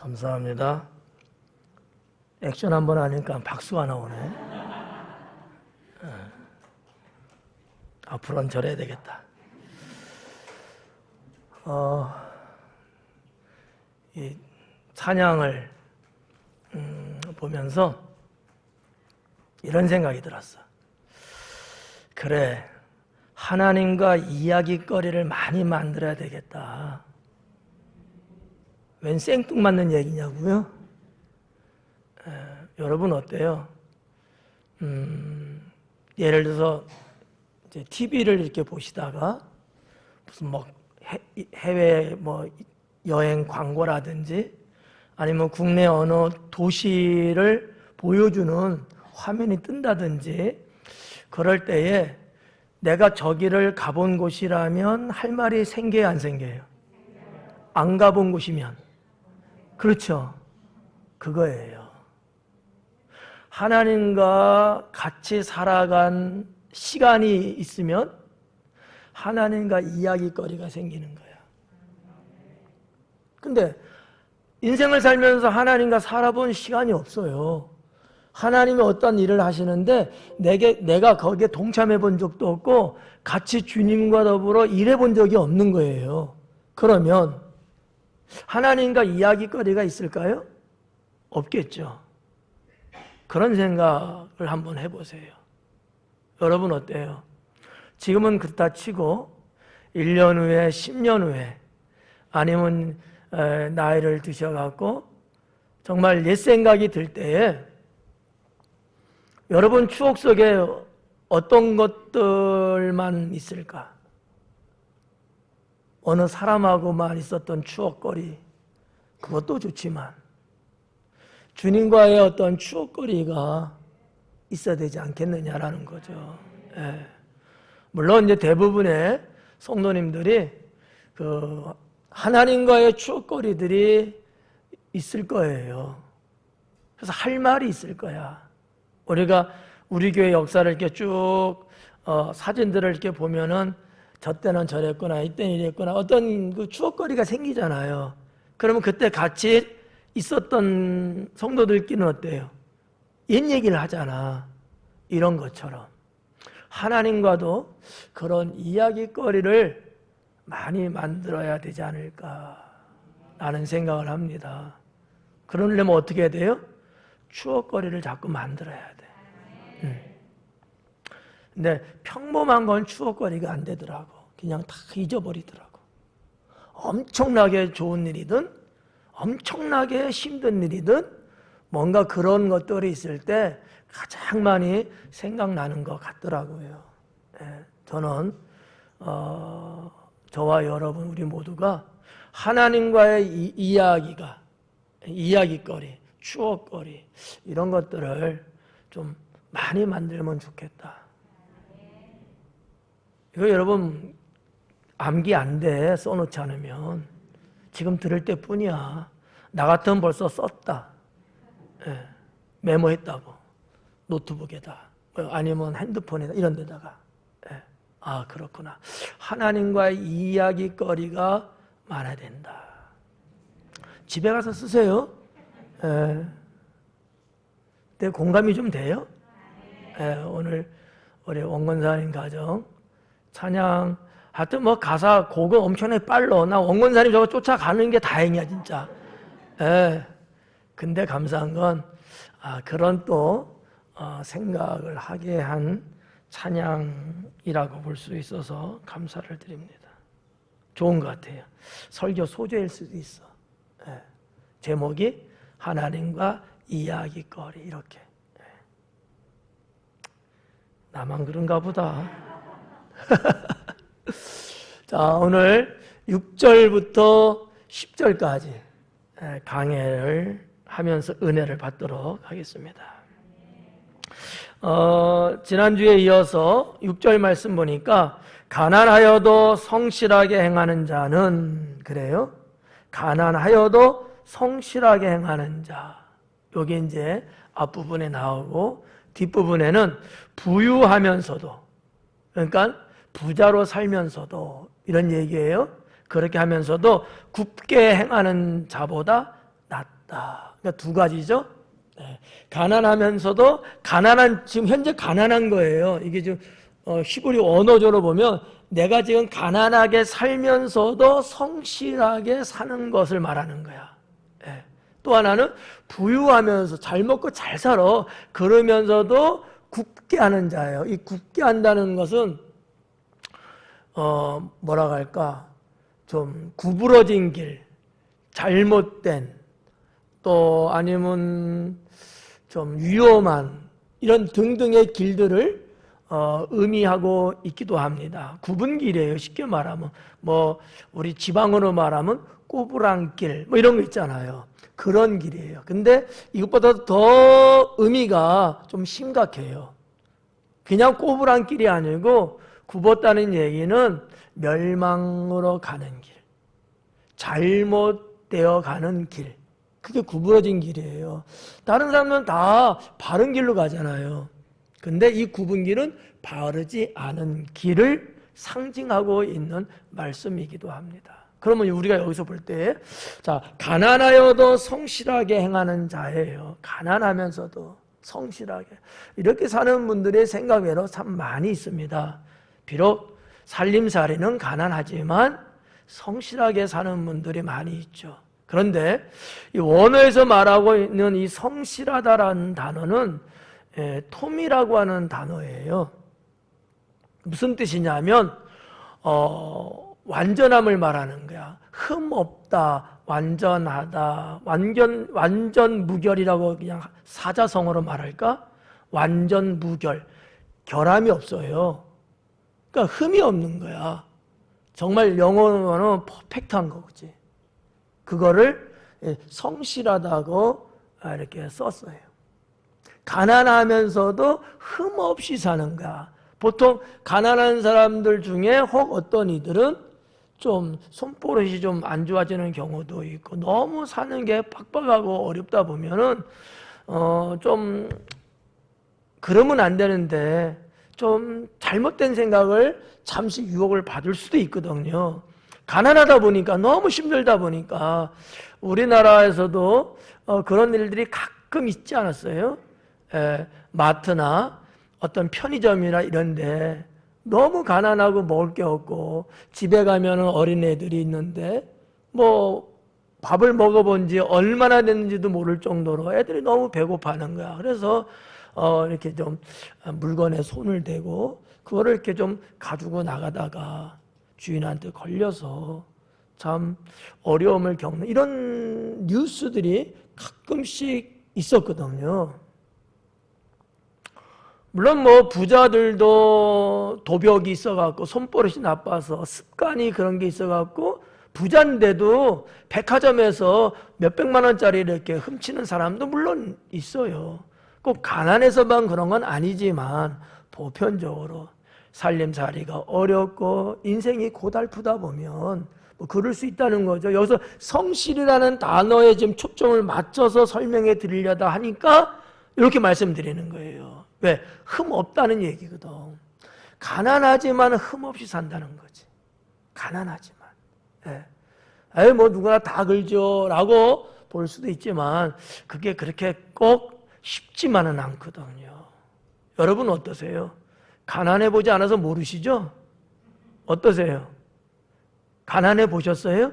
감사합니다. 액션 한번 하니까 박수가 나오네. 앞으로는 저래야 되겠다. 이 찬양을 보면서 이런 생각이 들었어. 그래, 하나님과 이야기거리를 많이 만들어야 되겠다. 웬 생뚱맞는 얘기냐고요? 여러분 어때요? 예를 들어서 이제 TV를 이렇게 보시다가 무슨 뭐 해외 뭐 여행 광고라든지 아니면 국내 어느 도시를 보여주는 화면이 뜬다든지 그럴 때에 내가 저기를 가본 곳이라면 할 말이 생겨요, 안 생겨요? 안 가본 곳이면. 그렇죠. 그거예요. 하나님과 같이 살아간 시간이 있으면 하나님과 이야기거리가 생기는 거야. 근데 인생을 살면서 하나님과 살아본 시간이 없어요. 하나님이 어떤 일을 하시는데 내가 거기에 동참해 본 적도 없고 같이 주님과 더불어 일해 본 적이 없는 거예요. 그러면 하나님과 이야기거리가 있을까요? 없겠죠. 그런 생각을 한번 해보세요. 여러분 어때요? 지금은 그렇다 치고 1년 후에 10년 후에 아니면 나이를 드셔갖고 정말 옛 생각이 들 때에 여러분 추억 속에 어떤 것들만 있을까? 어느 사람하고만 있었던 추억거리, 그것도 좋지만 주님과의 어떤 추억거리가 있어야 되지 않겠느냐라는 거죠. 예. 물론 이제 대부분의 성도님들이 그 하나님과의 추억거리들이 있을 거예요. 그래서 할 말이 있을 거야. 우리가 우리 교회 역사를 이렇게 쭉 사진들을 이렇게 보면은 저 때는 저랬구나, 이때는 이랬구나, 어떤 그 추억거리가 생기잖아요. 그러면 그때 같이 있었던 성도들끼리는 어때요? 옛 얘기를 하잖아. 이런 것처럼 하나님과도 그런 이야기거리를 많이 만들어야 되지 않을까라는 생각을 합니다. 그러려면 어떻게 해야 돼요? 추억거리를 자꾸 만들어야 돼. 근데 평범한 건 추억거리가 안 되더라고. 그냥 다 잊어버리더라고. 엄청나게 좋은 일이든 엄청나게 힘든 일이든 뭔가 그런 것들이 있을 때 가장 많이 생각나는 것 같더라고요. 저는 저와 여러분 우리 모두가 하나님과의 이야기거리, 추억거리 이런 것들을 좀 많이 만들면 좋겠다. 이거 여러분 암기 안 돼. 써놓지 않으면. 지금 들을 때뿐이야. 나 같으면 벌써 썼다. 메모했다고. 노트북에다 아니면 핸드폰에다 이런 데다가. 아 그렇구나. 하나님과의 이야기거리가 많아야 된다. 집에 가서 쓰세요. 내 공감이 좀 돼요? 오늘 우리 원건사님 가정 찬양 하여튼 뭐 가사 곡은 엄청나게 빨라. 나 원건사님 저거 쫓아가는 게 다행이야 진짜. 근데 감사한 건 그런 또 생각을 하게 한 찬양이라고 볼 수 있어서 감사를 드립니다. 좋은 것 같아요. 설교 소재일 수도 있어. 제목이 하나님과 이야기거리 이렇게. 나만 그런가 보다. 자, 오늘 6절부터 10절까지 강해를 하면서 은혜를 받도록 하겠습니다. 지난주에 이어서 6절 말씀 보니까 가난하여도 성실하게 행하는 자는 그래요. 가난하여도 성실하게 행하는 자. 여기 이제 앞부분에 나오고 뒷부분에는 부유하면서도 그러니까 부자로 살면서도 이런 얘기예요. 그렇게 하면서도 굽게 행하는 자보다 낫다. 그러니까 두 가지죠. 네. 가난하면서도 지금 현재 가난한 거예요. 이게 지금 히브리 언어적으로 보면 내가 지금 가난하게 살면서도 성실하게 사는 것을 말하는 거야. 네. 또 하나는 부유하면서 잘 먹고 잘 살아. 그러면서도 굽게 하는 자예요. 이 굽게 한다는 것은 뭐라고 할까? 좀 구부러진 길, 잘못된, 또 아니면 좀 위험한 이런 등등의 길들을 의미하고 있기도 합니다. 굽은 길이에요. 쉽게 말하면 뭐 우리 지방으로 말하면 꼬부랑길 뭐 이런 거 있잖아요. 그런 길이에요. 근데 이것보다 더 의미가 좀 심각해요. 그냥 꼬부랑길이 아니고 굽었다는 얘기는 멸망으로 가는 길, 잘못되어 가는 길, 그게 구부러진 길이에요. 다른 사람은 다 바른 길로 가잖아요. 근데 이 굽은 길은 바르지 않은 길을 상징하고 있는 말씀이기도 합니다. 그러면 우리가 여기서 볼 때, 자, 가난하여도 성실하게 행하는 자예요. 가난하면서도 성실하게. 이렇게 사는 분들의 생각외로 참 많이 있습니다. 비록 살림살이는 가난하지만 성실하게 사는 분들이 많이 있죠. 그런데 이 원어에서 말하고 있는 이 성실하다라는 단어는 톰이라고 하는 단어예요. 무슨 뜻이냐면 완전함을 말하는 거야. 흠 없다, 완전하다, 완전 무결이라고 그냥 사자성어로 말할까? 완전 무결, 결함이 없어요. 그러니까 흠이 없는 거야. 정말 영어로는 퍼펙트한 거지. 그거를 성실하다고 이렇게 썼어요. 가난하면서도 흠 없이 사는 거야. 보통 가난한 사람들 중에 혹 어떤 이들은 좀 손버릇이 좀 안 좋아지는 경우도 있고, 너무 사는 게 빡빡하고 어렵다 보면은 좀 그러면 안 되는데 좀 잘못된 생각을 잠시 유혹을 받을 수도 있거든요. 가난하다 보니까, 너무 힘들다 보니까 우리나라에서도 그런 일들이 가끔 있지 않았어요? 마트나 어떤 편의점이나 이런데 너무 가난하고 먹을 게 없고, 집에 가면 어린애들이 있는데 뭐 밥을 먹어본 지 얼마나 됐는지도 모를 정도로 애들이 너무 배고파하는 거야. 그래서 이렇게 좀 물건에 손을 대고 그거를 이렇게 좀 가지고 나가다가 주인한테 걸려서 참 어려움을 겪는 이런 뉴스들이 가끔씩 있었거든요. 물론 뭐 부자들도 도벽이 있어갖고 손버릇이 나빠서 습관이 그런 게 있어갖고 부자인데도 백화점에서 몇백만 원짜리 이렇게 훔치는 사람도 물론 있어요. 꼭 가난해서만 그런 건 아니지만 보편적으로 살림살이가 어렵고 인생이 고달프다 보면 뭐 그럴 수 있다는 거죠. 여기서 성실이라는 단어에 지금 초점을 맞춰서 설명해 드리려다 하니까 이렇게 말씀드리는 거예요. 왜? 흠 없다는 얘기거든. 가난하지만 흠 없이 산다는 거지. 가난하지만. 예. 뭐 누구나 다 그러죠 라고 볼 수도 있지만 그게 그렇게 꼭 쉽지만은 않거든요. 여러분 어떠세요? 가난해 보지 않아서 모르시죠? 어떠세요? 가난해 보셨어요?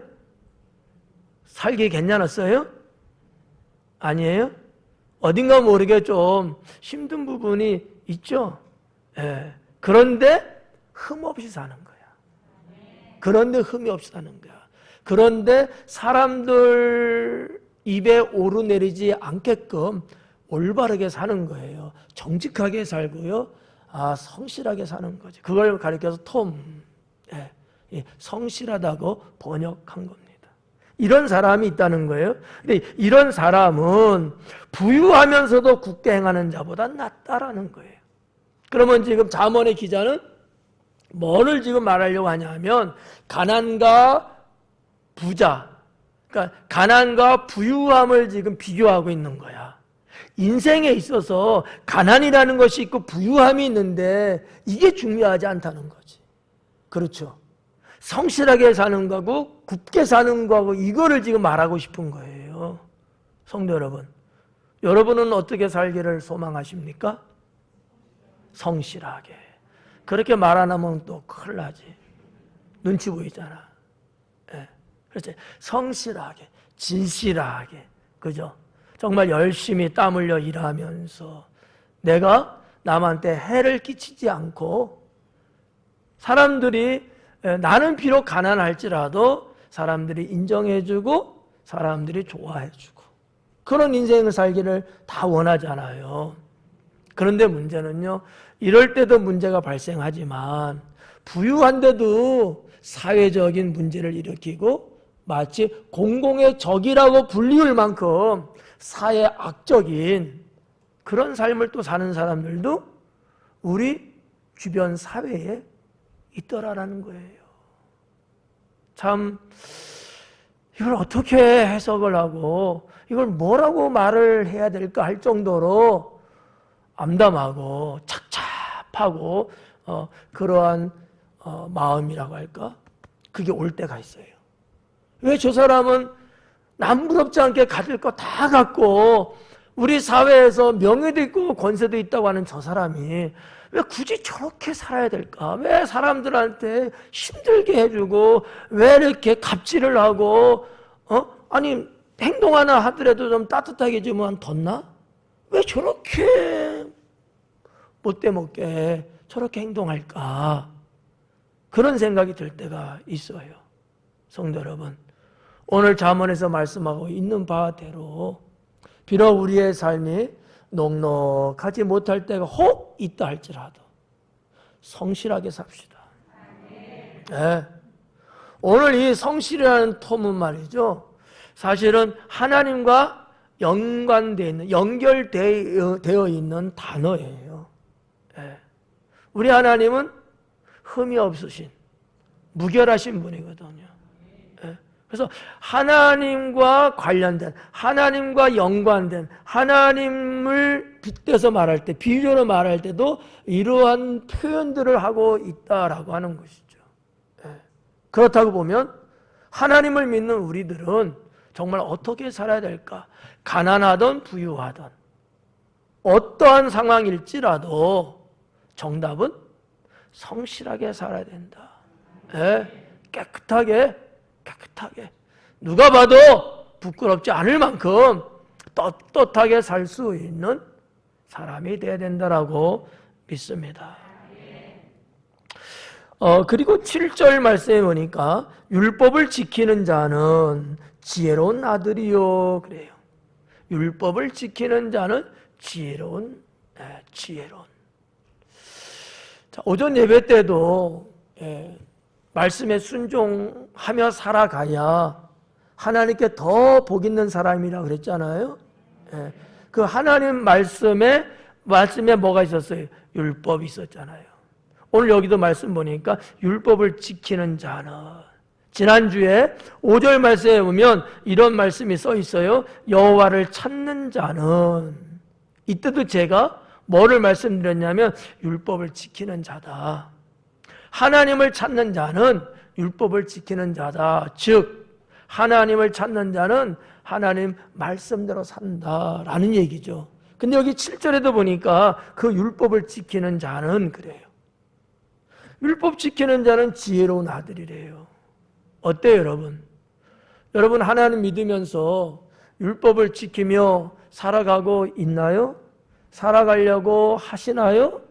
살기 괜찮았어요? 아니에요? 어딘가 모르게 좀 힘든 부분이 있죠? 예. 그런데 흠 없이 사는 거야. 그런데 흠이 없이 사는 거야. 그런데 사람들 입에 오르내리지 않게끔 올바르게 사는 거예요. 정직하게 살고요. 성실하게 사는 거지. 그걸 가리켜서 성실하다고 번역한 겁니다. 이런 사람이 있다는 거예요. 근데 이런 사람은 부유하면서도 굳게 행하는 자보다 낫다라는 거예요. 그러면 지금 잠언의 기자는 뭐를 지금 말하려고 하냐면 가난과 부자, 그러니까 가난과 부유함을 지금 비교하고 있는 거야. 인생에 있어서 가난이라는 것이 있고 부유함이 있는데 이게 중요하지 않다는 거지. 그렇죠. 성실하게 사는 거고 굽게 사는 거고 이거를 지금 말하고 싶은 거예요. 성도 여러분, 여러분은 어떻게 살기를 소망하십니까? 성실하게. 그렇게 말 안 하면 또 큰일 나지. 눈치 보이잖아. 예. 그렇지. 성실하게, 진실하게. 그죠? 정말 열심히 땀 흘려 일하면서 내가 남한테 해를 끼치지 않고 사람들이 나는 비록 가난할지라도 사람들이 인정해주고 사람들이 좋아해주고 그런 인생을 살기를 다 원하잖아요. 그런데 문제는요, 이럴 때도 문제가 발생하지만 부유한데도 사회적인 문제를 일으키고 마치 공공의 적이라고 불리울 만큼 사회 악적인 그런 삶을 또 사는 사람들도 우리 주변 사회에 있더라라는 거예요. 참 이걸 어떻게 해석을 하고 이걸 뭐라고 말을 해야 될까 할 정도로 암담하고 착잡하고 그러한 마음이라고 할까? 그게 올 때가 있어요. 왜 저 사람은 남부럽지 않게 가질 거 다 갖고 우리 사회에서 명예도 있고 권세도 있다고 하는 저 사람이 왜 굳이 저렇게 살아야 될까? 왜 사람들한테 힘들게 해주고 왜 이렇게 갑질을 하고 아니 행동 하나 하더라도 좀 따뜻하게 좀 뒀나? 왜 저렇게 못돼 먹게 저렇게 행동할까? 그런 생각이 들 때가 있어요. 성도 여러분, 오늘 잠언에서 말씀하고 있는 바대로 비록 우리의 삶이 넉넉하지 못할 때가 혹 있다 할지라도 성실하게 삽시다. 네. 오늘 이 성실이라는 톰은 말이죠, 사실은 하나님과 연관되어 있는, 연결되어 있는 단어예요. 네. 우리 하나님은 흠이 없으신 무결하신 분이거든요. 네. 그래서 하나님과 관련된, 하나님과 연관된, 하나님을 빗대서 말할 때, 비유로 말할 때도 이러한 표현들을 하고 있다라고 하는 것이죠. 그렇다고 보면 하나님을 믿는 우리들은 정말 어떻게 살아야 될까? 가난하든 부유하든 어떠한 상황일지라도 정답은 성실하게 살아야 된다. 깨끗하게 누가 봐도 부끄럽지 않을 만큼 떳떳하게 살 수 있는 사람이 되어야 된다라고 믿습니다. 그리고 7절 말씀에 보니까 율법을 지키는 자는 지혜로운 아들이요 그래요. 율법을 지키는 자는 지혜로운. 자, 오전 예배 때도 말씀에 순종하며 살아가야 하나님께 더 복 있는 사람이라고 그랬잖아요. 그 하나님 말씀에 뭐가 있었어요? 율법이 있었잖아요. 오늘 여기도 말씀 보니까 율법을 지키는 자는, 지난주에 5절 말씀에 보면 이런 말씀이 써 있어요. 여호와를 찾는 자는, 이때도 제가 뭐를 말씀드렸냐면 율법을 지키는 자다. 하나님을 찾는 자는 율법을 지키는 자다. 즉 하나님을 찾는 자는 하나님 말씀대로 산다라는 얘기죠. 근데 여기 7절에도 보니까 그 율법을 지키는 자는 그래요. 율법 지키는 자는 지혜로운 아들이래요. 어때요, 여러분? 여러분 하나님 믿으면서 율법을 지키며 살아가고 있나요? 살아가려고 하시나요?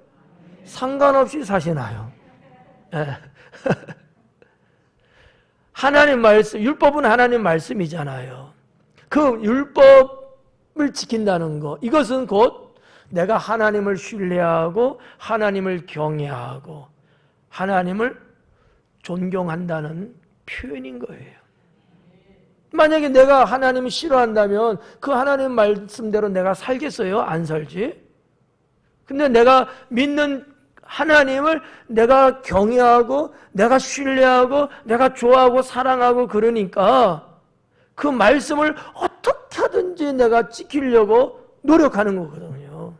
상관없이 사시나요? 하나님 말씀, 율법은 하나님 말씀이잖아요. 그 율법을 지킨다는 것, 이것은 곧 내가 하나님을 신뢰하고 하나님을 경외하고 하나님을 존경한다는 표현인 거예요. 만약에 내가 하나님을 싫어한다면 그 하나님 말씀대로 내가 살겠어요? 안 살지? 근데 내가 믿는 하나님을 내가 경외하고 내가 신뢰하고 내가 좋아하고 사랑하고 그러니까 그 말씀을 어떻게 하든지 내가 지키려고 노력하는 거거든요.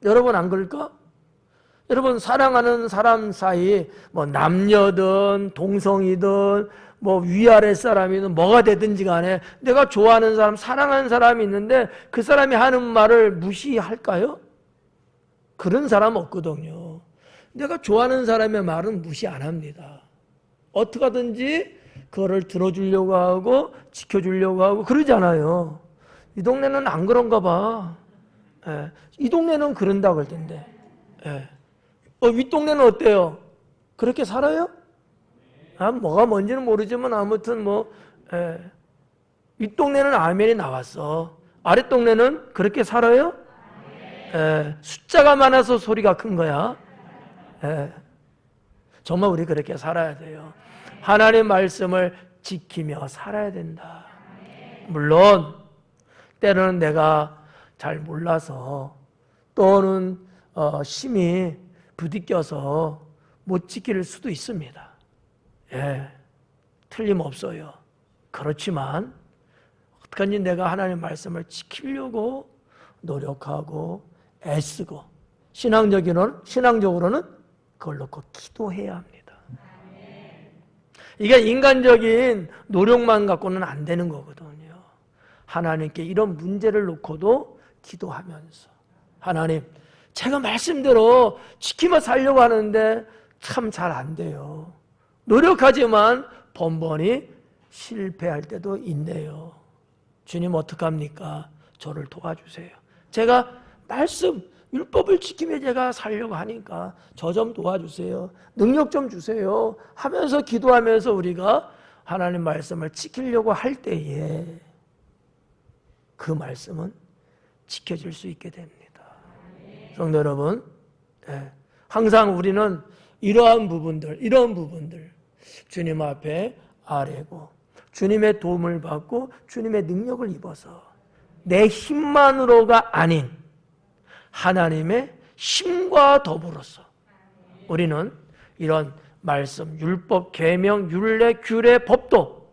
여러분 안 그럴까? 여러분 사랑하는 사람 사이 뭐 남녀든 동성이든 뭐 위아래 사람이든 뭐가 되든지 간에 내가 좋아하는 사람, 사랑하는 사람이 있는데 그 사람이 하는 말을 무시할까요? 그런 사람 없거든요. 내가 좋아하는 사람의 말은 무시 안 합니다. 어떻게 하든지 그거를 들어주려고 하고 지켜주려고 하고 그러잖아요. 이 동네는 안 그런가 봐. 예. 이 동네는 그런다 그러던데. 예. 윗동네는 어때요? 그렇게 살아요? 뭐가 뭔지는 모르지만 아무튼 뭐 윗동네는 아멘이 나왔어. 아랫동네는 그렇게 살아요? 숫자가 많아서 소리가 큰 거야. 정말 우리 그렇게 살아야 돼요. 하나님 말씀을 지키며 살아야 된다. 물론 때로는 내가 잘 몰라서 또는 심히 부딪혀서 못 지킬 수도 있습니다. 틀림없어요. 그렇지만 어떡하니 내가 하나님 말씀을 지키려고 노력하고 애쓰고 신앙적으로는 그걸 놓고 기도해야 합니다. 이게 인간적인 노력만 갖고는 안 되는 거거든요. 하나님께 이런 문제를 놓고도 기도하면서 하나님, 제가 말씀대로 지키며 살려고 하는데 참 잘 안 돼요. 노력하지만 번번이 실패할 때도 있네요. 주님 어떡합니까? 저를 도와주세요. 제가 말씀, 율법을 지키며 제가 살려고 하니까 저 좀 도와주세요. 능력 좀 주세요. 하면서 기도하면서 우리가 하나님 말씀을 지키려고 할 때에 그 말씀은 지켜질 수 있게 됩니다. 성도 여러분, 항상 우리는 이런 부분들 주님 앞에 아뢰고 주님의 도움을 받고 주님의 능력을 입어서 내 힘만으로가 아닌 하나님의 힘과 더불어서 우리는 이런 말씀, 율법, 계명, 율례, 규례, 법도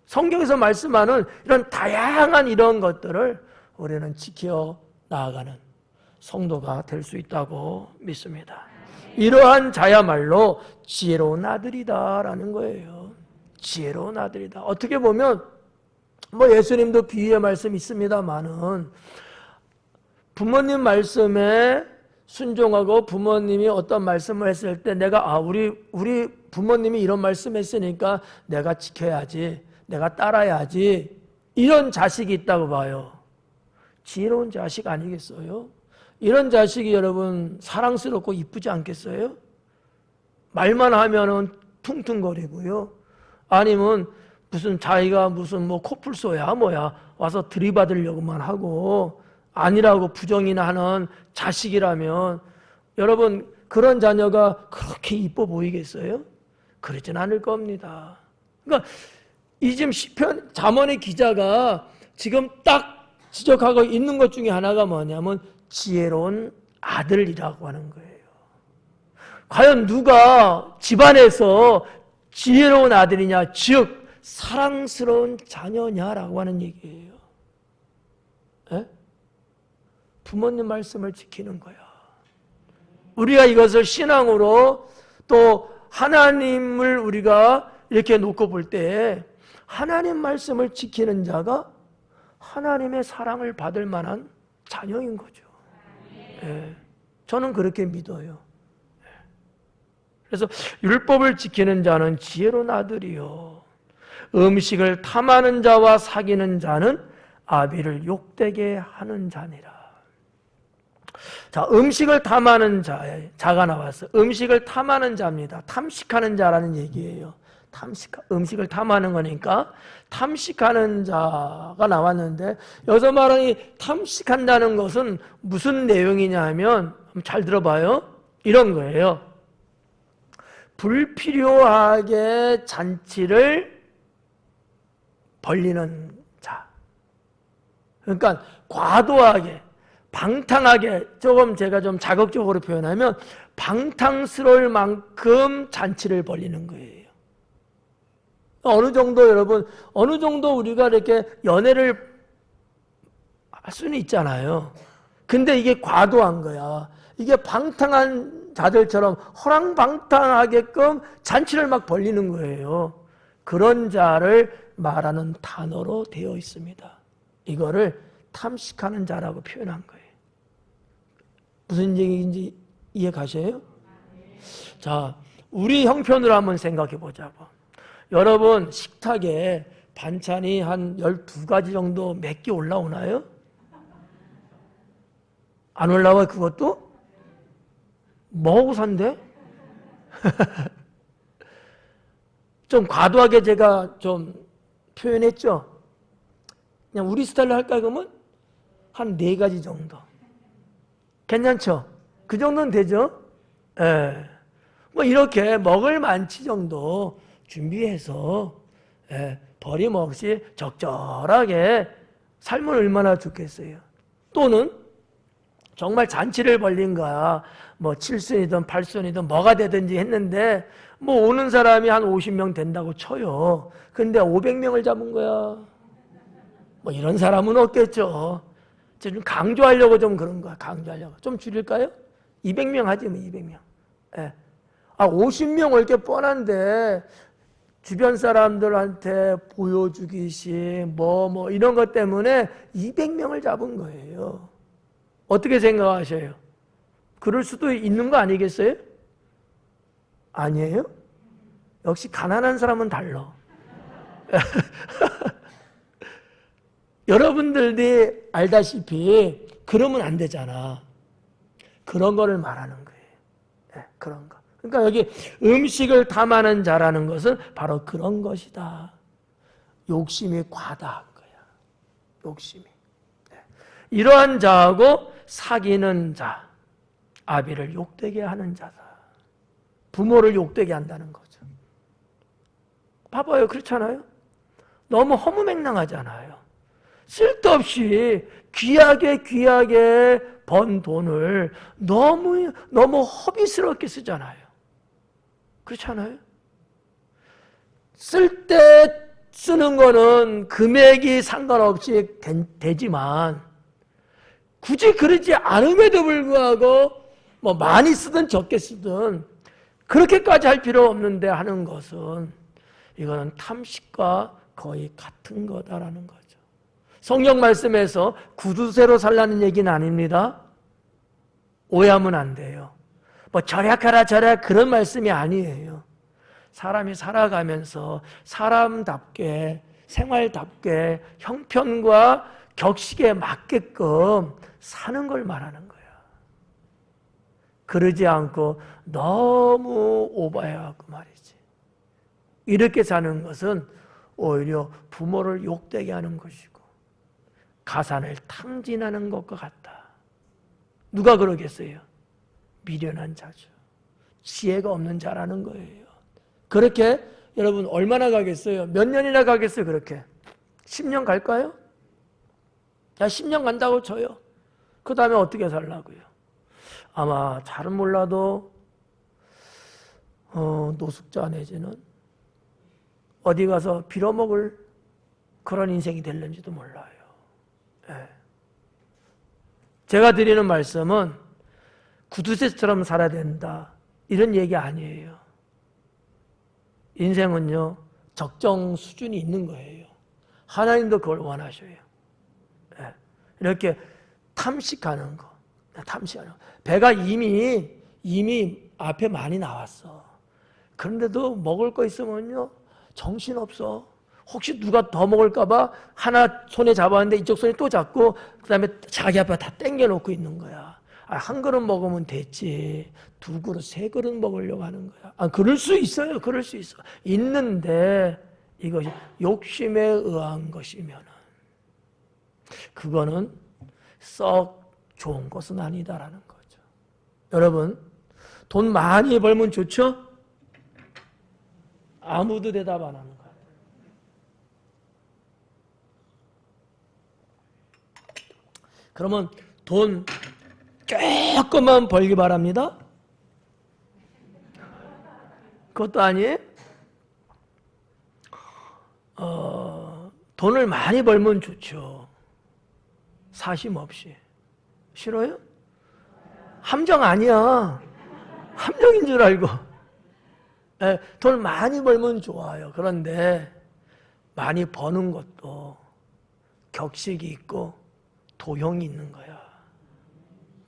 성경에서 말씀하는 이런 다양한 이런 것들을 우리는 지켜 나아가는 성도가 될 수 있다고 믿습니다. 이러한 자야말로 지혜로운 아들이다라는 거예요. 지혜로운 아들이다. 어떻게 보면 뭐 예수님도 비유의 말씀이 있습니다만은 부모님 말씀에 순종하고 부모님이 어떤 말씀을 했을 때 내가 우리 부모님이 이런 말씀했으니까 내가 지켜야지, 내가 따라야지, 이런 자식이 있다고 봐요. 지혜로운 자식 아니겠어요? 이런 자식이 여러분 사랑스럽고 이쁘지 않겠어요? 말만 하면은 퉁퉁거리고요. 아니면 무슨 자기가 무슨 뭐 코뿔소야 뭐야 와서 들이받으려고만 하고 아니라고 부정이나 하는 자식이라면 여러분 그런 자녀가 그렇게 이뻐 보이겠어요? 그러진 않을 겁니다. 그러니까 이 지금 시편 잠언의 기자가 지금 딱 지적하고 있는 것 중에 하나가 뭐냐면 지혜로운 아들이라고 하는 거예요. 과연 누가 집안에서 지혜로운 아들이냐, 즉 사랑스러운 자녀냐라고 하는 얘기예요. 부모님 말씀을 지키는 거야. 우리가 이것을 신앙으로 또 하나님을 우리가 이렇게 놓고 볼 때 하나님 말씀을 지키는 자가 하나님의 사랑을 받을 만한 자녀인 거죠. 저는 그렇게 믿어요. 그래서 율법을 지키는 자는 지혜로운 아들이요. 음식을 탐하는 자와 사귀는 자는 아비를 욕되게 하는 자니라. 자, 음식을 탐하는 자가 나왔어요. 음식을 탐하는 자입니다. 탐식하는 자라는 얘기예요. 음식을 탐하는 거니까 탐식하는 자가 나왔는데 여기서 말하는 이 탐식한다는 것은 무슨 내용이냐 하면 잘 들어봐요. 이런 거예요. 불필요하게 잔치를 벌리는 자. 그러니까 과도하게 방탕하게 조금 제가 좀 자극적으로 표현하면 방탕스러울 만큼 잔치를 벌리는 거예요. 어느 정도 여러분, 어느 정도 우리가 이렇게 연애를 할 수는 있잖아요. 근데 이게 과도한 거야. 이게 방탕한 자들처럼 허랑방탕하게끔 잔치를 막 벌리는 거예요. 그런 자를 말하는 단어로 되어 있습니다. 이거를 탐식하는 자라고 표현한 거예요. 무슨 얘기인지 이해 가셔요? 자, 우리 형편으로 한번 생각해 보자고. 여러분 식탁에 반찬이 한 12가지 정도 몇 개 올라오나요? 안 올라와 그것도? 뭐하고 산대? 좀 과도하게 제가 좀 표현했죠? 그냥 우리 스타일로 할까 그러면 한 4가지 정도. 괜찮죠? 그 정도는 되죠? 예. 뭐 이렇게 먹을 만치 정도 준비해서 버림없이 적절하게 살면 얼마나 좋겠어요. 또는 정말 잔치를 벌린 거야. 뭐 7순이든 8순이든 뭐가 되든지 했는데 뭐 오는 사람이 한 50명 된다고 쳐요. 근데 500명을 잡은 거야. 뭐 이런 사람은 없겠죠. 좀 강조하려고 좀 그런 거야. 강조하려고. 좀 줄일까요? 200명 하지 뭐 200명. 예. 50명 올 게 뻔한데 주변 사람들한테 보여주기식 뭐 이런 것 때문에 200명을 잡은 거예요. 어떻게 생각하셔요? 그럴 수도 있는 거 아니겠어요? 아니에요? 역시 가난한 사람은 달라. 여러분들이 알다시피 그러면 안 되잖아. 그런 거를 말하는 거예요. 네, 그런 거. 그러니까 여기 음식을 탐하는 자라는 것은 바로 그런 것이다. 욕심이 과다한 거야. 욕심이. 네. 이러한 자하고 사귀는 자, 아비를 욕되게 하는 자다. 부모를 욕되게 한다는 거죠. 봐봐요. 그렇잖아요? 너무 허무맹랑하잖아요. 쓸데없이 귀하게 번 돈을 너무 허비스럽게 쓰잖아요. 그렇잖아요? 쓸 때 쓰는 거는 금액이 상관없이 되지만 굳이 그러지 않음에도 불구하고 뭐 많이 쓰든 적게 쓰든 그렇게까지 할 필요 없는데 하는 것은 이거는 탐식과 거의 같은 거다라는 거죠. 성경 말씀에서 구두쇠로 살라는 얘기는 아닙니다. 오해하면 안 돼요. 뭐 절약하라 그런 말씀이 아니에요. 사람이 살아가면서 사람답게 생활답게 형편과 격식에 맞게끔 사는 걸 말하는 거야. 그러지 않고 너무 오버해갖고 말이지. 이렇게 사는 것은 오히려 부모를 욕되게 하는 것이고 가산을 탕진하는 것과 같다. 누가 그러겠어요? 미련한 자죠. 지혜가 없는 자라는 거예요. 그렇게 여러분 얼마나 가겠어요? 몇 년이나 가겠어요? 그렇게 10년 갈까요? 야 10년 간다고 쳐요. 그 다음에 어떻게 살라고요? 아마 잘은 몰라도 노숙자 내지는 어디 가서 빌어먹을 그런 인생이 될는지도 몰라요. 네. 제가 드리는 말씀은 구두쇠처럼 살아야 된다 이런 얘기 아니에요. 인생은요 적정 수준이 있는 거예요. 하나님도 그걸 원하셔요. 네. 이렇게 탐식하는 거, 탐식하는 거. 배가 이미 앞에 많이 나왔어. 그런데도 먹을 거 있으면요 정신없어. 혹시 누가 더 먹을까봐 하나 손에 잡았는데 이쪽 손에 또 잡고 그 다음에 자기 앞에 다 땡겨놓고 있는 거야. 한 그릇 먹으면 됐지 2그릇 3그릇 먹으려고 하는 거야. 그럴 수 있어요. 그럴 수 있어. 있는데 이것이 욕심에 의한 것이면은 그거는 썩 좋은 것은 아니다라는 거죠. 여러분 돈 많이 벌면 좋죠? 아무도 대답 안 하는 거예요. 그러면 돈 조금만 벌기 바랍니다. 그것도 아니에요? 돈을 많이 벌면 좋죠. 사심 없이. 싫어요? 함정 아니야. 함정인 줄 알고. 돈 많이 벌면 좋아요. 그런데 많이 버는 것도 격식이 있고 도형이 있는 거야.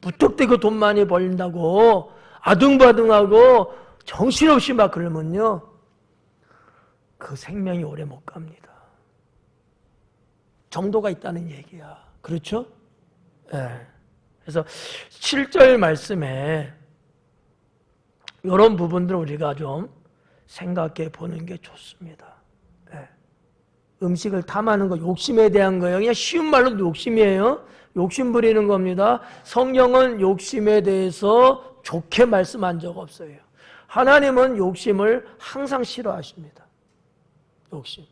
무턱대고 돈 많이 벌린다고 아둥바둥하고 정신없이 막 그러면요, 그 생명이 오래 못 갑니다. 정도가 있다는 얘기야. 그렇죠? 그래서 7절 말씀에 이런 부분들을 우리가 좀 생각해 보는 게 좋습니다. 음식을 탐하는 거, 욕심에 대한 거예요. 그냥 쉬운 말로 욕심이에요. 욕심 부리는 겁니다. 성경은 욕심에 대해서 좋게 말씀한 적 없어요. 하나님은 욕심을 항상 싫어하십니다. 욕심.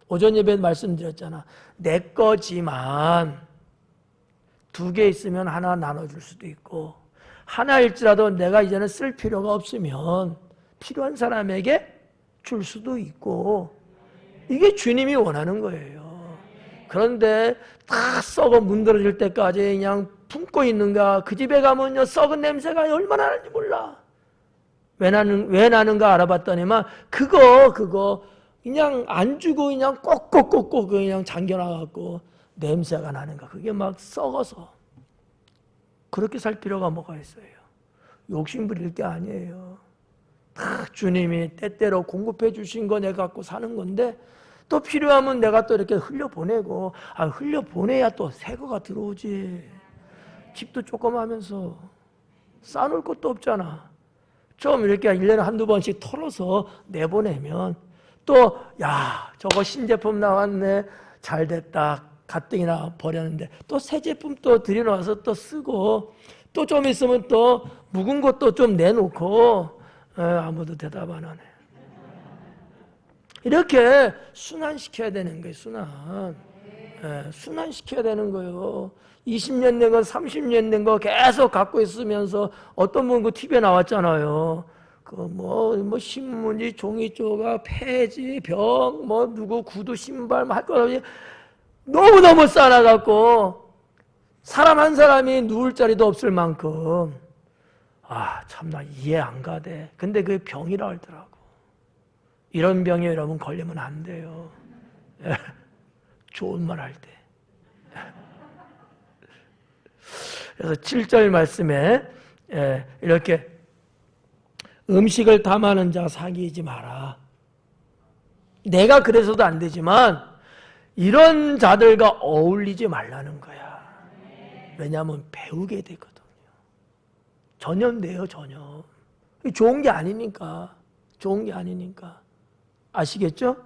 오전 예배에 말씀드렸잖아. 내 거지만 2개 있으면 하나 나눠줄 수도 있고, 하나일지라도 내가 이제는 쓸 필요가 없으면 필요한 사람에게 줄 수도 있고, 이게 주님이 원하는 거예요. 그런데 다 썩어 문드러질 때까지 그냥 품고 있는가. 그 집에 가면요, 썩은 냄새가 얼마나 나는지 몰라. 왜 나는가 알아봤더니만 그거 그냥 안 주고 그냥 꼭꼭꼭꼭 그냥 잠겨놔갖고 냄새가 나는가. 그게 막 썩어서. 그렇게 살 필요가 뭐가 있어요. 욕심 부릴 게 아니에요. 다 주님이 때때로 공급해 주신 거 내가 갖고 사는 건데, 또 필요하면 내가 또 이렇게 흘려보내고, 흘려보내야 또 새 거가 들어오지. 집도 조그마하면서 싸놓을 것도 없잖아. 좀 이렇게 1년에 한두 번씩 털어서 내보내면 또, 야, 저거 신제품 나왔네, 잘 됐다, 가뜩이나 버렸는데 또 새 제품 또 들여놔서 또 쓰고, 또 좀 있으면 또 묵은 것도 좀 내놓고. 아무도 대답 안 하네. 이렇게 순환시켜야 되는 거예요. 순환시켜야 되는 거예요. 20년 된 거, 30년 된 거 계속 갖고 있으면서, 어떤 분 그 TV에 나왔잖아요. 뭐 신문지, 종이 조각, 폐지, 병, 누구 구두, 신발, 할 거 없이 너무너무 쌓아갖고 사람 한 사람이 누울 자리도 없을 만큼. 참나 이해 안 가대. 근데 그게 병이라 하더라고. 이런 병에 여러분 걸리면 안 돼요. 좋은 말 할 때. 그래서 7절 말씀에 이렇게 음식을 탐하는 자 사귀지 마라. 내가 그래서도 안 되지만 이런 자들과 어울리지 말라는 거야. 왜냐하면 배우게 되거든요. 전염돼요, 전염. 좋은 게 아니니까. 아시겠죠?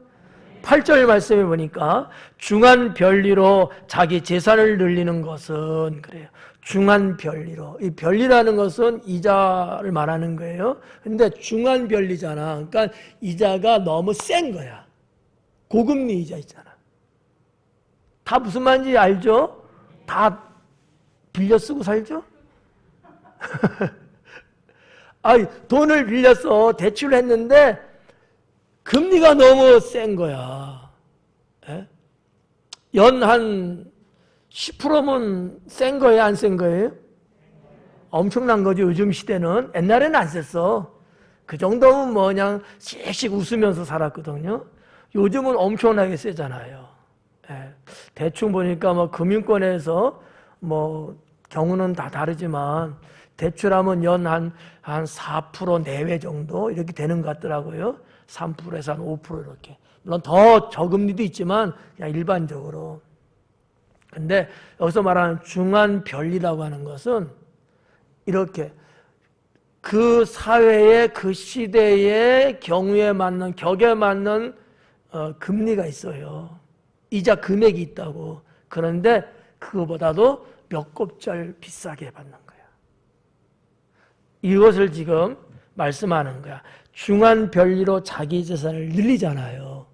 8절 말씀에 보니까 중한 별리로 자기 재산을 늘리는 것은, 그래요. 중한 별리로. 이 별리라는 것은 이자를 말하는 거예요. 근데 중한 별리잖아. 그러니까 이자가 너무 센 거야. 고금리 이자 있잖아. 다 무슨 말인지 알죠? 다 빌려 쓰고 살죠? 돈을 빌려서 대출을 했는데 금리가 너무 센 거야. 연 한 10%면 센 거예요, 안 센 거예요? 엄청난 거죠. 요즘 시대는. 옛날에는 안 셌어. 그 정도면 그냥 씩씩 웃으면서 살았거든요. 요즘은 엄청나게 세잖아요. 대충 보니까 금융권에서 경우는 다 다르지만 대출하면 연 한 4% 내외 정도 이렇게 되는 것 같더라고요. 3%에서 한 5% 이렇게. 물론 더 저금리도 있지만 그냥 일반적으로. 근데 여기서 말하는 중한 별리라고 하는 것은 이렇게 그 사회의 그 시대의 경우에 맞는, 격에 맞는 금리가 있어요. 이자 금액이 있다고. 그런데 그거보다도 몇 곱절 비싸게 받는 거야. 이것을 지금 말씀하는 거야. 중한 별리로 자기 재산을 늘리잖아요.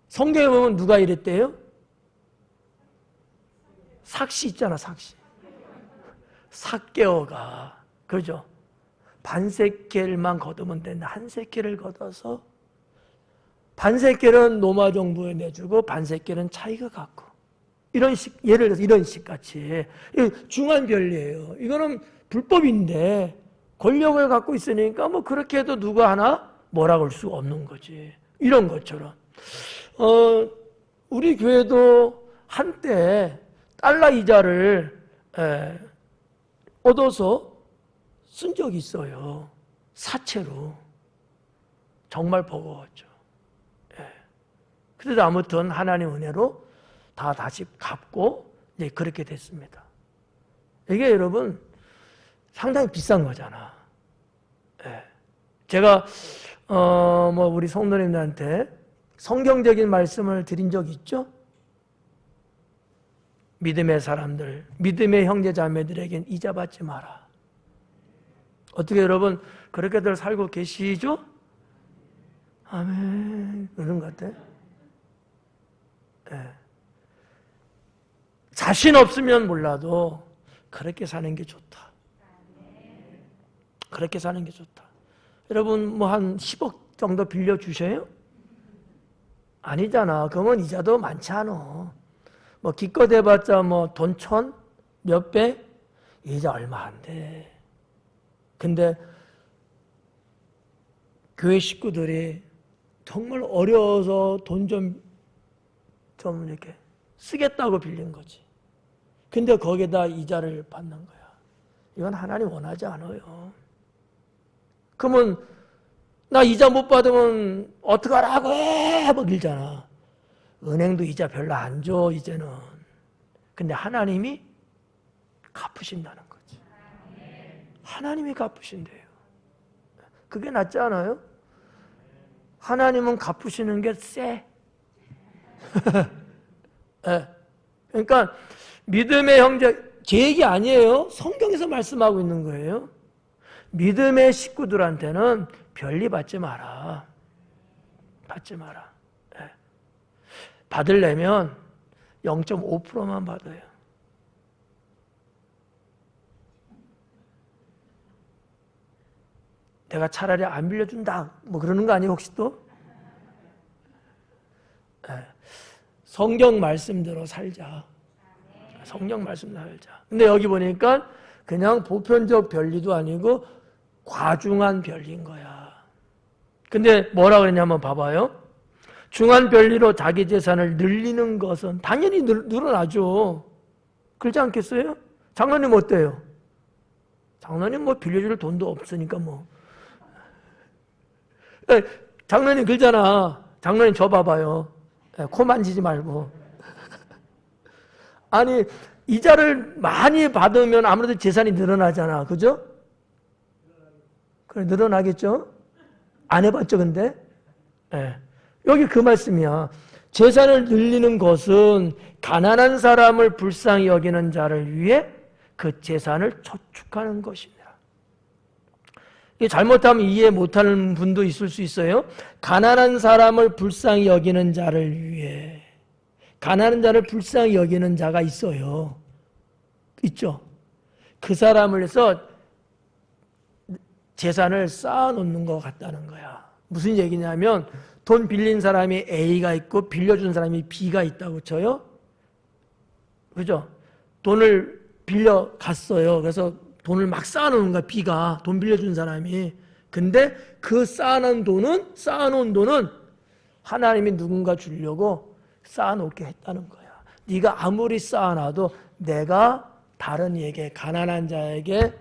성경에 보면 누가 이랬대요? 삭시 있잖아, 삭시. 삭개어가, 그죠? 반세겔만 거두면 되는데 한 세겔을 걷어서, 반세겔은 로마 정부에 내주고 반세겔은 자기가 갖고, 이런 식, 예를 들어서 이런 식 같이. 중한 별리예요. 이거는 불법인데 권력을 갖고 있으니까 그렇게 해도 누가 하나? 뭐라고 할 수가 없는 거지. 이런 것처럼 우리 교회도 한때 달러 이자를 얻어서 쓴 적이 있어요. 사채로. 정말 버거웠죠. 그래도 아무튼 하나님 은혜로 다 다시 갚고 이제 그렇게 됐습니다. 이게 여러분 상당히 비싼 거잖아. 제가 우리 성도님들한테 성경적인 말씀을 드린 적이 있죠? 믿음의 사람들, 믿음의 형제 자매들에겐 이자 받지 마라. 어떻게 여러분 그렇게들 살고 계시죠? 아멘. 그런 것 같아. 자신 없으면 몰라도 그렇게 사는 게 좋다. 그렇게 사는 게 좋다. 여러분 한 10억 정도 빌려주셔요? 아니잖아. 그러면 이자도 많지 않아. 기껏 해봤자 돈 1,000? 몇백? 이자 얼마 안 돼. 근데 교회 식구들이 정말 어려워서 돈 좀 이렇게 쓰겠다고 빌린 거지. 근데 거기에다 이자를 받는 거야. 이건 하나님 원하지 않아요. 그러면 나 이자 못 받으면 어떡하라고 해? 일잖아. 은행도 이자 별로 안 줘, 이제는. 근데 하나님이 갚으신다는 거지. 하나님이 갚으신대요. 그게 낫지 않아요? 하나님은 갚으시는 게 쎄. 그러니까 믿음의 형제, 제 얘기 아니에요. 성경에서 말씀하고 있는 거예요. 믿음의 식구들한테는 별리 받지 마라. 받지 마라. 받으려면 0.5%만 받아요. 내가 차라리 안 빌려준다. 그러는 거 아니에요, 혹시 또? 성경 말씀대로 살자. 성경 말씀대로 살자. 근데 여기 보니까 그냥 보편적 별리도 아니고 과중한 별리인 거야. 근데 뭐라 그랬냐면 봐봐요. 중한 별리로 자기 재산을 늘리는 것은 당연히 늘어나죠. 그렇지 않겠어요? 장로님 어때요? 장로님 빌려줄 돈도 없으니까 장로님 그러잖아. 장로님 저 봐봐요. 코 만지지 말고. 아니 이자를 많이 받으면 아무래도 재산이 늘어나잖아. 그죠? 그래 늘어나겠죠? 안 해봤죠 근데? 여기 그 말씀이야. 재산을 늘리는 것은 가난한 사람을 불쌍히 여기는 자를 위해 그 재산을 저축하는 것이니라. 이게 잘못하면 이해 못하는 분도 있을 수 있어요. 가난한 사람을 불쌍히 여기는 자를 위해. 가난한 자를 불쌍히 여기는 자가 있어요. 있죠? 그 사람을 위해서 재산을 쌓아놓는 것 같다는 거야. 무슨 얘기냐면 돈 빌린 사람이 A가 있고 빌려준 사람이 B가 있다고 쳐요. 그죠? 돈을 빌려 갔어요. 그래서 돈을 막 쌓아놓는 거야. B가 돈 빌려준 사람이. 근데 그 쌓아놓은 돈은 하나님이 누군가 주려고 쌓아놓게 했다는 거야. 네가 아무리 쌓아놔도 내가 다른 이에게 가난한 자에게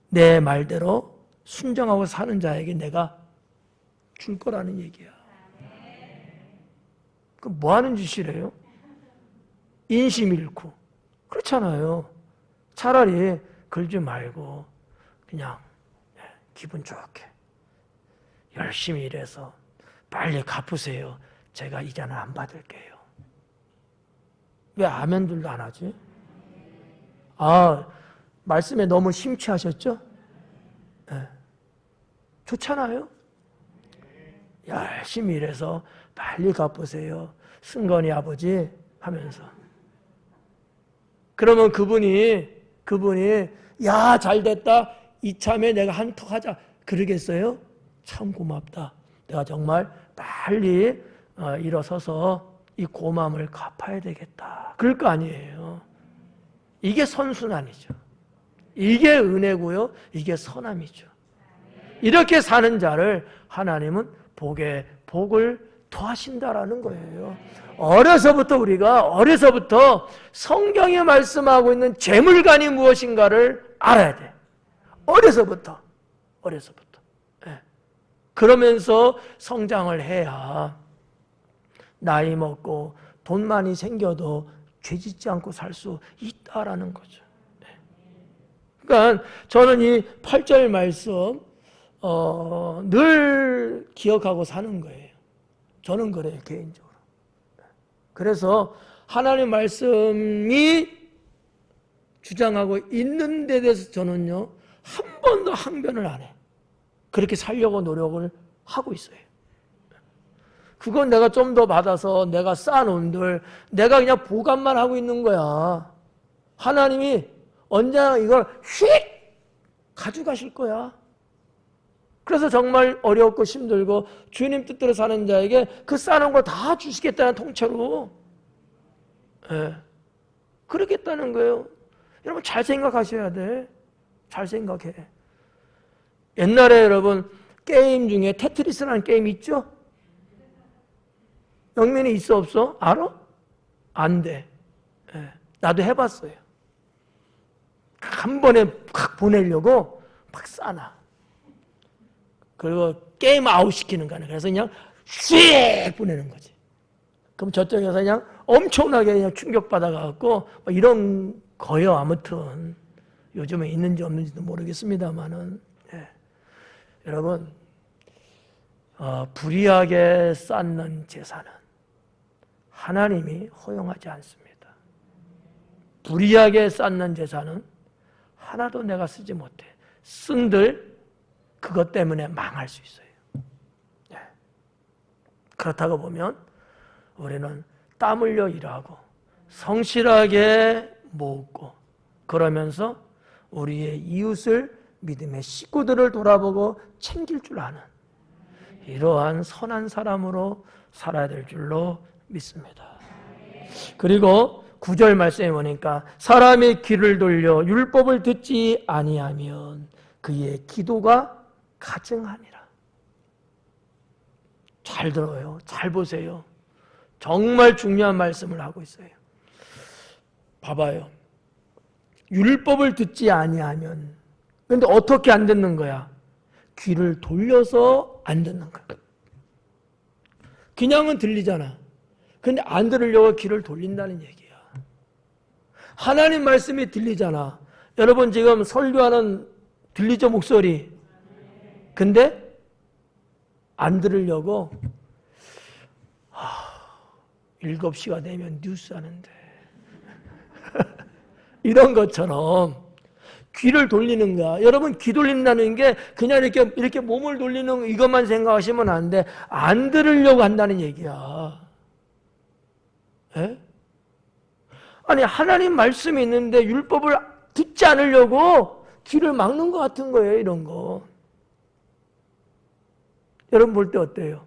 내 말대로 순종하고 사는 자에게 내가 줄 거라는 얘기야. 그럼 뭐 하는 짓이래요? 인심 잃고. 그렇잖아요. 차라리 그러지 말고 그냥 기분 좋게 열심히 일해서 빨리 갚으세요. 제가 이자는 안 받을게요. 왜 아멘들도 안 하지? 말씀에 너무 심취하셨죠? 좋잖아요. 열심히 일해서 빨리 갚으세요. 승건이 아버지 하면서. 그러면 그분이 야 잘됐다. 이참에 내가 한턱 하자. 그러겠어요? 참 고맙다. 내가 정말 빨리 일어서서 이 고마움을 갚아야 되겠다. 그럴 거 아니에요. 이게 선순환이죠. 이게 은혜고요. 이게 선함이죠. 이렇게 사는 자를 하나님은 복을 더하신다라는 거예요. 어려서부터 성경에 말씀하고 있는 재물관이 무엇인가를 알아야 돼. 어려서부터. 예. 그러면서 성장을 해야 나이 먹고 돈 많이 생겨도 죄짓지 않고 살 수 있다라는 거죠. 예. 그러니까 저는 이 8절 말씀 늘 기억하고 사는 거예요. 저는 그래요, 개인적으로. 그래서 하나님 말씀이 주장하고 있는 데 대해서 저는요, 한 번도 항변을 안 해. 그렇게 살려고 노력을 하고 있어요. 그건 내가 좀 더 받아서 내가 쌓아놓은 들, 내가 그냥 보관만 하고 있는 거야. 하나님이 언제나 이걸 휙 가져가실 거야. 그래서 정말 어렵고 힘들고 주님 뜻대로 사는 자에게 그 쌓아놓은 걸 다 주시겠다는 통째로. 예. 그러겠다는 거예요. 여러분 잘 생각하셔야 돼. 잘 생각해. 옛날에 여러분 게임 중에 테트리스라는 게임 있죠? 영민이 있어 없어? 알아? 안 돼. 예. 나도 해봤어요. 한 번에 확 보내려고 막 쌓아놔. 그리고 게임 아웃 시키는 거야. 그래서 그냥 휙 보내는 거지. 그럼 저쪽에서 그냥 엄청나게 그냥 충격받아갖고 이런 거요. 아무튼 요즘에 있는지 없는지도 모르겠습니다만은 예. 여러분 불의하게 쌓는 재산은 하나님이 허용하지 않습니다. 불의하게 쌓는 재산은 하나도 내가 쓰지 못해. 쓴들 그것 때문에 망할 수 있어요. 네. 그렇다고 보면 우리는 땀 흘려 일하고 성실하게 모으고 그러면서 우리의 이웃을 믿음의 식구들을 돌아보고 챙길 줄 아는 이러한 선한 사람으로 살아야 될 줄로 믿습니다. 그리고 9절 말씀에 보니까 사람의 귀를 돌려 율법을 듣지 아니하면 그의 기도가 가증하니라. 잘 들어요. 잘 보세요. 정말 중요한 말씀을 하고 있어요. 봐봐요. 율법을 듣지 아니하면 근데 어떻게 안 듣는 거야? 귀를 돌려서 안 듣는 거야. 그냥은 들리잖아. 근데 안 들으려고 귀를 돌린다는 얘기야. 하나님 말씀이 들리잖아. 여러분 지금 설교하는 들리죠 목소리? 근데 안 들으려고 7시가 되면 뉴스 하는데 이런 것처럼 귀를 돌리는 거야. 여러분 귀 돌린다는 게 그냥 이렇게 몸을 돌리는 이것만 생각하시면 안 돼. 안 들으려고 한다는 얘기야. 에? 아니 하나님 말씀이 있는데 율법을 듣지 않으려고 귀를 막는 것 같은 거예요. 이런 거. 여러분 볼 때 어때요?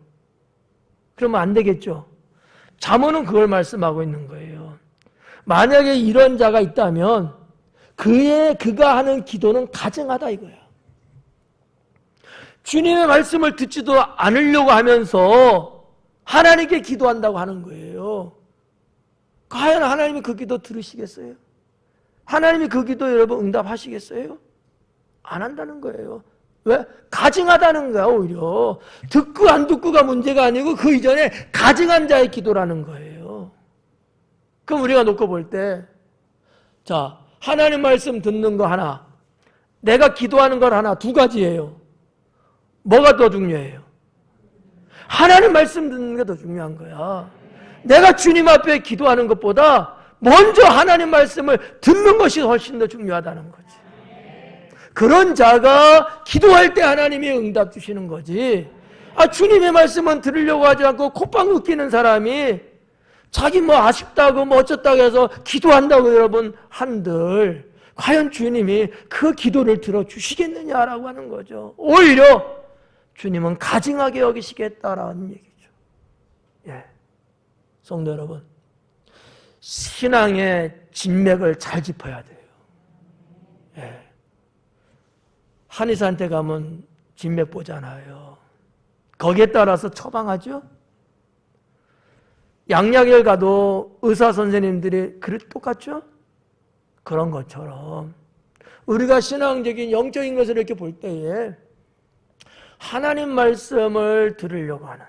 그러면 안 되겠죠. 잠언은 그걸 말씀하고 있는 거예요. 만약에 이런 자가 있다면 그가 하는 기도는 가증하다 이거야. 주님의 말씀을 듣지도 않으려고 하면서 하나님께 기도한다고 하는 거예요. 과연 하나님이 그 기도 들으시겠어요? 하나님이 그 기도 여러분 응답하시겠어요? 안 한다는 거예요. 왜? 가증하다는 거야 오히려. 듣고 안 듣고가 문제가 아니고 그 이전에 가증한 자의 기도라는 거예요. 그럼 우리가 놓고 볼 때 자 하나님 말씀 듣는 거 하나, 내가 기도하는 걸 하나, 두 가지예요. 뭐가 더 중요해요? 하나님 말씀 듣는 게 더 중요한 거야. 내가 주님 앞에 기도하는 것보다 먼저 하나님 말씀을 듣는 것이 훨씬 더 중요하다는 거지. 그런 자가 기도할 때 하나님이 응답 주시는 거지. 주님의 말씀은 들으려고 하지 않고 콧방 웃기는 사람이 자기 아쉽다고 어쩌다고 해서 기도한다고 여러분 한들 과연 주님이 그 기도를 들어주시겠느냐라고 하는 거죠. 오히려 주님은 가증하게 여기시겠다라는 얘기죠. 예. 성도 여러분, 신앙의 진맥을 잘 짚어야 돼요. 예. 한의사한테 가면 진맥 보잖아요. 거기에 따라서 처방하죠. 양약을 가도 의사 선생님들이 똑같죠? 그런 것처럼 우리가 신앙적인 영적인 것을 이렇게 볼 때에 하나님 말씀을 들으려고 하는,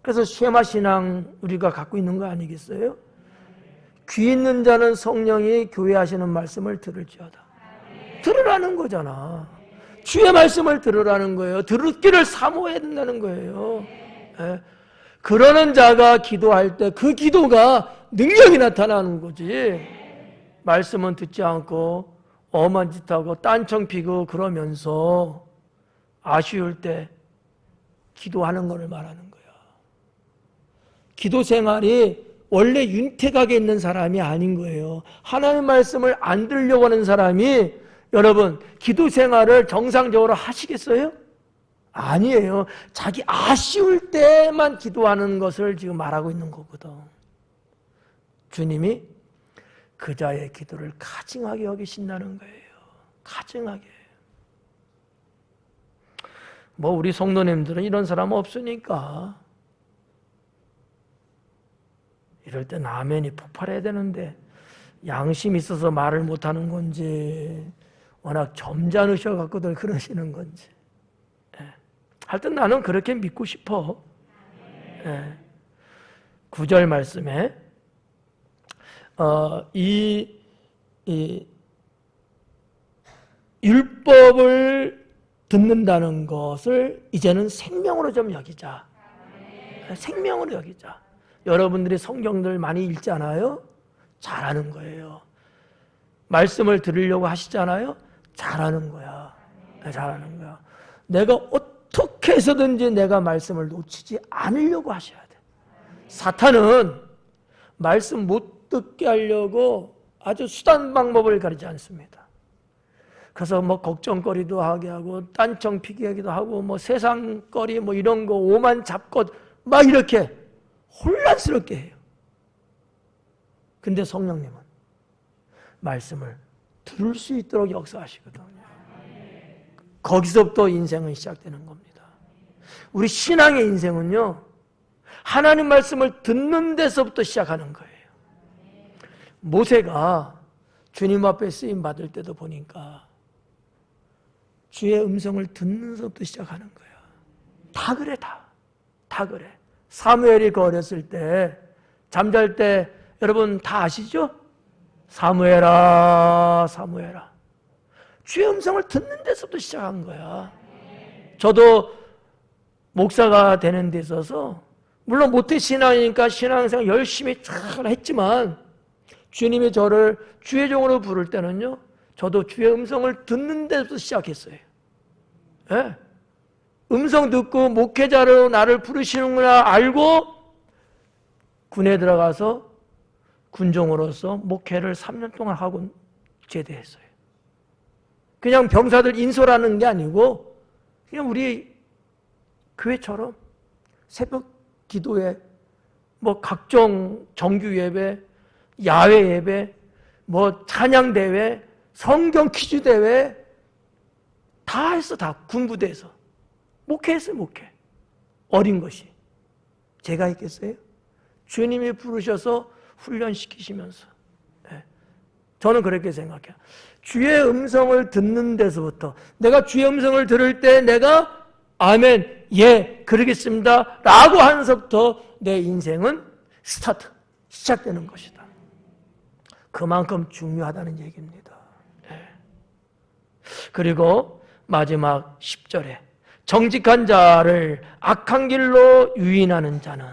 그래서 쉐마 신앙 우리가 갖고 있는 거 아니겠어요? 귀 있는 자는 성령이 교회 하시는 말씀을 들을지어다. 들으라는 거잖아. 주의 말씀을 들으라는 거예요. 듣기를 사모해야 된다는 거예요. 예. 그러는 자가 기도할 때 그 기도가 능력이 나타나는 거지. 말씀은 듣지 않고 엄한 짓하고 딴청 피고 그러면서 아쉬울 때 기도하는 것을 말하는 거야. 기도 생활이 원래 윤택하게 있는 사람이 아닌 거예요. 하나님 말씀을 안 들으려고 하는 사람이 여러분 기도 생활을 정상적으로 하시겠어요? 아니에요. 자기 아쉬울 때만 기도하는 것을 지금 말하고 있는 거거든. 주님이 그 자의 기도를 가증하게 여기신다는 거예요. 가증하게. 뭐 우리 성도님들은 이런 사람 없으니까 이럴 땐 아멘이 폭발해야 되는데 양심이 있어서 말을 못하는 건지 워낙 점잖으셔 갖고들 그러시는 건지. 하여튼 나는 그렇게 믿고 싶어. 9절 말씀에 이 율법을 듣는다는 것을 이제는 생명으로 좀 여기자. 생명으로 여기자. 여러분들이 성경들 많이 읽잖아요. 잘하는 거예요. 말씀을 들으려고 하시잖아요. 잘하는 거야. 잘하는 거야. 내가 어떻게 해서든지 내가 말씀을 놓치지 않으려고 하셔야 돼. 사탄은 말씀 못 듣게 하려고 아주 수단 방법을 가리지 않습니다. 그래서 뭐 걱정거리도 하게 하고 딴청 피게 하기도 하고 뭐 세상거리 뭐 이런 거 오만 잡것 막 이렇게 혼란스럽게 해요. 근데 성령님은 말씀을 들을 수 있도록 역사하시거든요. 거기서부터 인생은 시작되는 겁니다. 우리 신앙의 인생은요, 하나님 말씀을 듣는 데서부터 시작하는 거예요. 모세가 주님 앞에 쓰임 받을 때도 보니까 주의 음성을 듣는 데서부터 시작하는 거예요. 다 그래, 다 그래. 사무엘이 그 어렸을 때 잠잘 때 여러분 다 아시죠? 사무엘아, 사무엘아. 주의 음성을 듣는 데서부터 시작한 거야. 저도 목사가 되는 데 있어서 물론 모태신앙이니까 신앙생활 열심히 잘 했지만 주님이 저를 주의 종으로 부를 때는요, 저도 주의 음성을 듣는 데서부터 시작했어요. 네. 음성 듣고 목회자로 나를 부르시는구나 알고 군에 들어가서 군종으로서 목회를 3년 동안 하고 제대했어요. 그냥 병사들 인솔하는 게 아니고 그냥 우리 교회처럼 새벽 기도회, 뭐 각종 정규 예배, 야외 예배, 뭐 찬양 대회, 성경 퀴즈 대회 다 했어. 다 군부대에서 목회했어요. 목회. 어린 것이 제가 했겠어요? 주님이 부르셔서 훈련시키시면서. 저는 그렇게 생각해요. 주의 음성을 듣는 데서부터 내가 주의 음성을 들을 때 내가 아멘, 예, 그러겠습니다 라고 하면서부터 내 인생은 시작되는 것이다. 그만큼 중요하다는 얘기입니다. 그리고 마지막 10절에 정직한 자를 악한 길로 유인하는 자는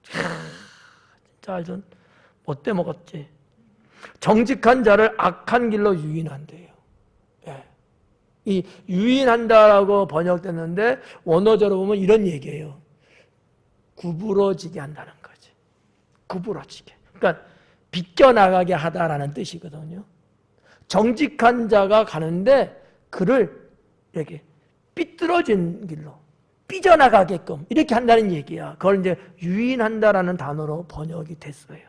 진짜 알던 못돼 먹었지. 정직한 자를 악한 길로 유인한대요. 이 유인한다라고 번역됐는데 원어적으로 보면 이런 얘기예요. 구부러지게 한다는 거지. 구부러지게. 그러니까 비껴나가게 하다라는 뜻이거든요. 정직한 자가 가는데 그를 이렇게 삐뚤어진 길로 삐져나가게끔 이렇게 한다는 얘기야. 그걸 이제 유인한다라는 단어로 번역이 됐어요.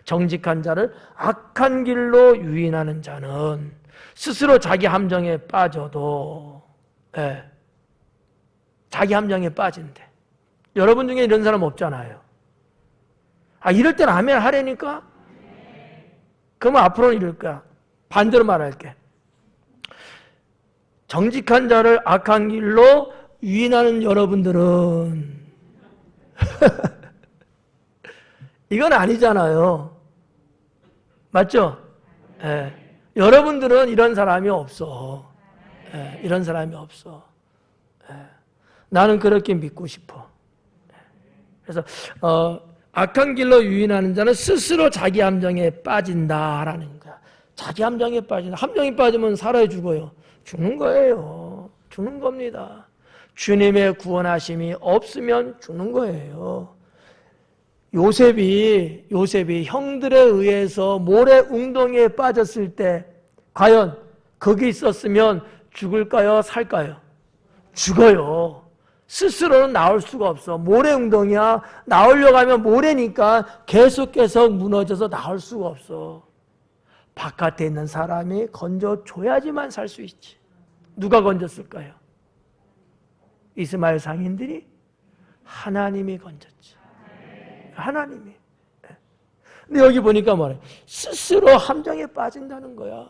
정직한 자를 악한 길로 유인하는 자는 스스로 자기 함정에 빠져도 예. 자기 함정에 빠진대. 여러분 중에 이런 사람 없잖아요. 이럴 땐 아멘 하라니까? 그러면 앞으로는 이럴 거야. 반대로 말할게. 정직한 자를 악한 길로 유인하는 여러분들은 이건 아니잖아요. 맞죠? 예. 여러분들은 이런 사람이 없어. 예. 이런 사람이 없어. 예. 나는 그렇게 믿고 싶어. 예. 그래서 악한 길로 유인하는 자는 스스로 자기 함정에 빠진다라는 거야. 자기 함정에 빠진다. 함정에 빠지면 살아야 죽어요. 죽는 거예요. 죽는 겁니다. 주님의 구원하심이 없으면 죽는 거예요. 요셉이 형들에 의해서 모래 웅덩이에 빠졌을 때 과연 거기 있었으면 죽을까요? 살까요? 죽어요. 스스로는 나올 수가 없어. 모래 웅덩이야. 나오려고 하면 모래니까 계속 무너져서 나올 수가 없어. 바깥에 있는 사람이 건져줘야지만 살 수 있지. 누가 건졌을까요? 이스마엘 상인들이? 하나님이 건졌지. 하나님이. 근데 여기 보니까 뭐래? 스스로 함정에 빠진다는 거야.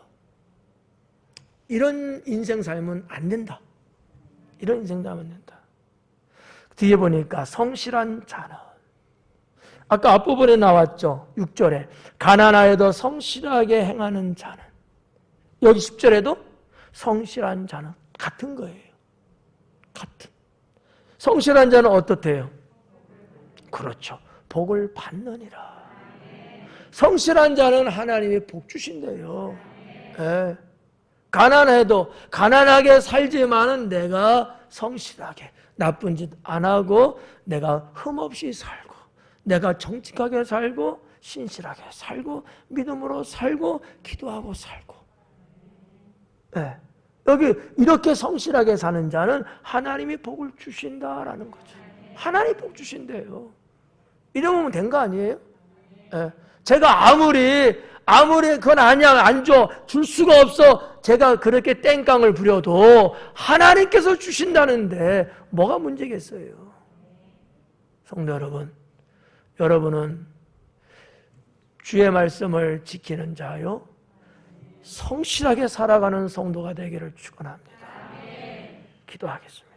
이런 인생 살면 안 된다. 이런 인생 살면 안 된다. 뒤에 보니까 성실한 자는, 아까 앞부분에 나왔죠. 6절에 가난하여도 성실하게 행하는 자는, 여기 10절에도 성실한 자는 같은 거예요. 같은. 성실한 자는 어떻대요? 그렇죠. 복을 받느니라. 성실한 자는 하나님이 복 주신대요. 네. 가난해도 가난하게 살지만은 내가 성실하게 나쁜 짓 안 하고 내가 흠없이 살고 내가 정직하게 살고 신실하게 살고 믿음으로 살고 기도하고 살고. 네. 여기 이렇게 성실하게 사는 자는 하나님이 복을 주신다라는 거죠. 하나님이 복 주신대요. 이러면 된 거 아니에요? 네. 제가 아무리 그건 아니야, 안 줘, 줄 수가 없어, 제가 그렇게 땡깡을 부려도 하나님께서 주신다는데 뭐가 문제겠어요? 성도 여러분, 여러분은 주의 말씀을 지키는 자요, 성실하게 살아가는 성도가 되기를 축원합니다. 기도하겠습니다.